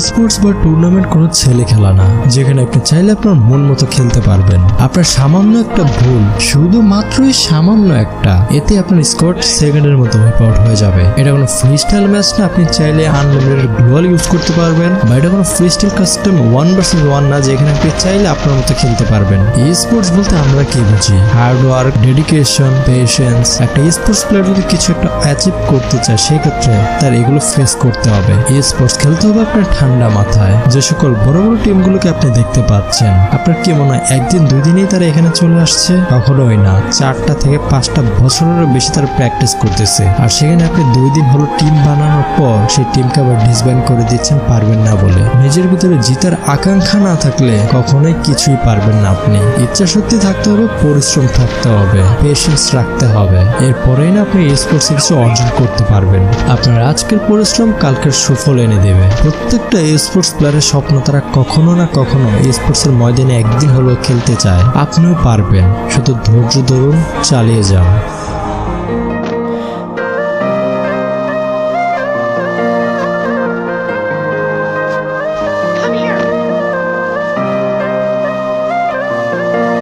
Sports বা tournament কোনো ছেলে খেলা না, যেখানে আপনি চাইলে আপনার মন মতো খেলতে পারবেন। আপনার সামান্য একটা ভুল, শুধুমাত্রই সামান্য একটা, এতে আপনার স্কোর সেকেন্ডের মতো ওয়াইপ আউট হয়ে যাবে। এটা কোনো ফ্রি স্টাইল ম্যাচ না, আপনি চাইলে আনলিমিটেড গ্লোয়াল ইউজ করতে পারবেন, বা এটা কোনো ফ্রি স্টাইল কাস্টম 1 ভার্সেস 1 না, যেখানে আপনি চাইলে আপনার মতো খেলতে পারবেন। স্পোর্টস বলতে আমরা কি বুঝি? Hard work, dedication, patience. একটা স্পোর্টস প্লেয়ার যদি কিছু একটা অ্যাচিভ করতে চায়, সেক্ষেত্রে তার এগুলো ফেস করতে হবে। স্পোর্টস খেলতে হবে আপনার ঠান্ডা মাথায়। যে সকল বড় বড় টিমগুলোকে আপনি দেখতে পাচ্ছেন, আপনার কি মনে হয় একদিন দুই দিনেই তারা এখানে চলে আসছে? কখনোই না। 4টা থেকে 5টা বছরেরও বেশি তারা প্র্যাকটিস করতেছে, আর সেখানে আপনি 2 দিন হলো টিম বানানোর পর সেই টিমকে আবার ডিসব্যান্ড করে দিচ্ছেন পারবেন না বলে। নিজের ভিতরে জিতার আকাঙ্ক্ষা না থাকলে কখনোই কিছুই পারবেন না আপনি। ইচ্ছা শক্তি থাকতে হবে, পরিশ্রম থাকতে হবে, পেশেন্স রাখতে হবে, এরপরেই না আপনি স্পোর্টসে কিছু অর্জন করতে পারবেন। আপনার আজকের পরিশ্রম কালকের সুফল এনে দেবে। প্রত্যেকটা স্পোর্টস প্লেয়ারের স্বপ্ন, তারা কখনো না কখনো স্পোর্টসের ময়দানে একদিন হলেও খেলতে চায়। আপনিও পারবেন, শুধু ধৈর্য ধরুন, চালিয়ে যান।